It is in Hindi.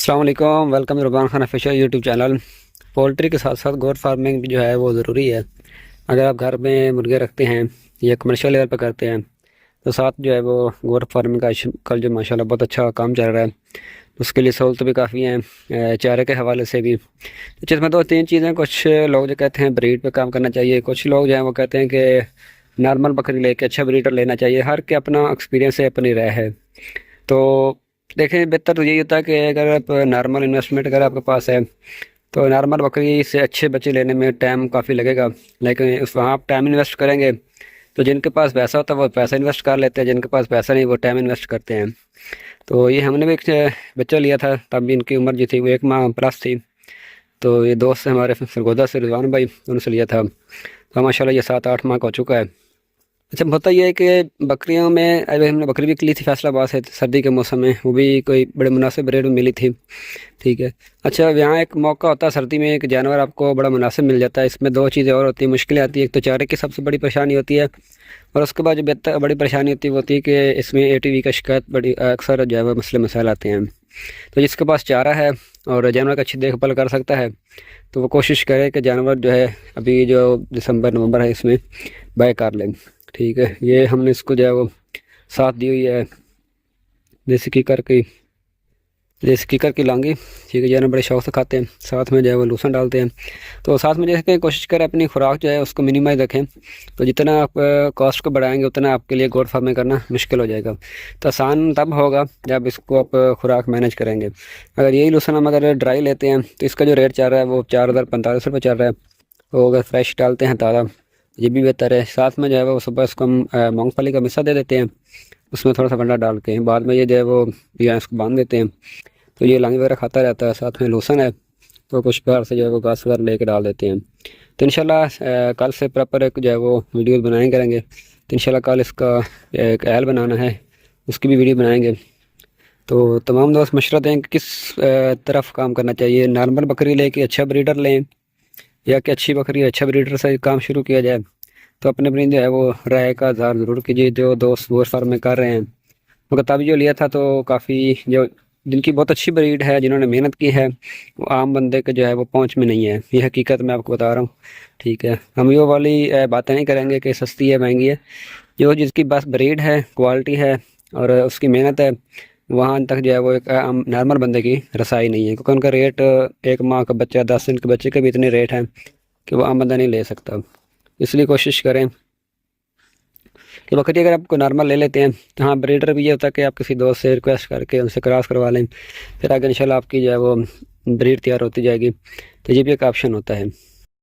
अस्सलाम वालेकुम, welcome to Ruban Khan official YouTube channel. Poultry के साथ साथ गोट फार्मिंग भी जो है वो ज़रूरी है। अगर आप घर में मुर्गे रखते हैं या कमर्शियल लेवल पर करते हैं तो साथ जो है वो गोट फार्मिंग का कल जो माशाल्लाह बहुत अच्छा काम चल रहा है। उसके लिए सहूलत भी काफ़ी हैं, चारे के हवाले से भी। तो जिसमें दो तीन चीज़ें, कुछ लोग जो कहते हैं ब्रीड पे काम करना चाहिए, कुछ लोग जो हैं वो कहते हैं कि नॉर्मल बकरी लेके अच्छा ब्रीडर लेना चाहिए। हर के अपना एक्सपीरियंस है, अपनी राय है। तो देखें, बेहतर तो यही होता है कि अगर आप नॉर्मल इन्वेस्टमेंट अगर आपके पास है तो नॉर्मल बकरी से अच्छे बच्चे लेने में टाइम काफ़ी लगेगा, लेकिन उस वहाँ आप टाइम इन्वेस्ट करेंगे तो जिनके पास पैसा होता है वो पैसा इन्वेस्ट कर लेते हैं, जिनके पास पैसा नहीं वो टाइम इन्वेस्ट करते हैं। तो ये हमने भी एक बच्चा लिया था, तब भी इनकी उम्र जो थी वो 1 माह प्लस थी। तो ये दोस्त से हमारे सरगोदा से रिजवान भाई, उनसे लिया था। तो माशाल्लाह ये 7-8 माह का हो चुका है। अच्छा, होता ये है कि बकरियों में अभी हमने बकरी भी ली थी फैसलाबाद से सर्दी के मौसम में, वो भी कोई बड़े मुनासिब रेट में मिली थी। ठीक है। अच्छा, यहाँ एक मौका होता है सर्दी में, एक जानवर आपको बड़ा मुनासिब मिल जाता है। इसमें दो चीज़ें और होती हैं, मुश्किलें आती है। एक तो चारे की सबसे बड़ी परेशानी होती है, और उसके बाद जो बेहतर बड़ी परेशानी होती है वो होती है कि इसमें ATV का शिकायत बड़ी अक्सर जो है वो मसले मसाइल आते हैं। तो जिसके पास चारा है और जानवर का अच्छी देखभाल कर सकता है तो वो कोशिश करे कि जानवर जो है अभी जो दिसंबर नवंबर है इसमें बाय कर लें। ठीक है, ये हमने इसको जो है वो साथ दी हुई है देसी कीकर की लांगी। ठीक है, जानवर बड़े शौक से खाते हैं, साथ में जो है वो लूसन डालते हैं। तो साथ में जैसे कि कोशिश करें अपनी खुराक जो है उसको मिनिमाइज रखें। तो जितना आप कॉस्ट को बढ़ाएंगे उतना आपके लिए गोट फार्मिंग करना मुश्किल हो जाएगा। तो आसान तब होगा जब इसको आप खुराक मैनेज करेंगे। अगर यही लूसन हम अगर ड्राई लेते हैं तो इसका जो रेट चल रहा है वो 4045 रुपये चल रहा है। तो अगर फ्रेश डालते हैं ताज़ा, ये भी बेहतर है। साथ में जो है वो सुबह इसको हम मूँगफली का मिस्सा दे देते हैं, उसमें थोड़ा सा वंडा डाल के बाद में ये जो है वो या इसको बांध देते हैं। तो ये लांगी वगैरह खाता रहता है। साथ में लहसुन है, तो कुछ बाहर से जो है वो घास वगैरह लेके डाल देते हैं। तो इंशाल्लाह कल से प्रॉपर एक जो है वो वीडियो बनाएंगे करेंगे। तो इंशाल्लाह कल इसका एक एल बनाना है, उसकी भी वीडियो बनाएंगे। तो तमाम दोस्त मशवरा दें कि किस तरफ काम करना चाहिए, नॉर्मल बकरी लें कि अच्छा ब्रीडर लें, या कि अच्छी बकरी अच्छा ब्रीडर से काम शुरू किया जाए। तो अपने अपनी जो है वो राय का इज़हार ज़रूर कीजिए। जो दोस्त गोट फार्म में कर रहे हैं, मगर तभी जो लिया था तो काफ़ी जो जिनकी बहुत अच्छी ब्रीड है, जिन्होंने मेहनत की है, वो आम बंदे के जो है वो पहुंच में नहीं है। ये हकीकत मैं आपको बता रहा हूँ। ठीक है, हम वो वाली बातें नहीं करेंगे कि सस्ती है महंगी है। जो जिसकी बस ब्रीड है, क्वालिटी है और उसकी मेहनत है, वहाँ तक जो है वो एक नॉर्मल बंदे की रसाई नहीं है। क्योंकि उनका रेट 1 माह का बच्चा 10 दिन के बच्चे के भी इतने रेट हैं कि वो आम बंदा नहीं ले सकता। इसलिए कोशिश करें कि बकरी अगर आपको नॉर्मल ले लेते हैं तो हाँ, ब्रीडर भी ये होता है कि आप किसी दोस्त से रिक्वेस्ट करके उनसे क्रॉस करवा लें, फिर आगे इंशाल्लाह आपकी जो है वो ब्रीड तैयार होती जाएगी। तो ये भी एक ऑप्शन होता है।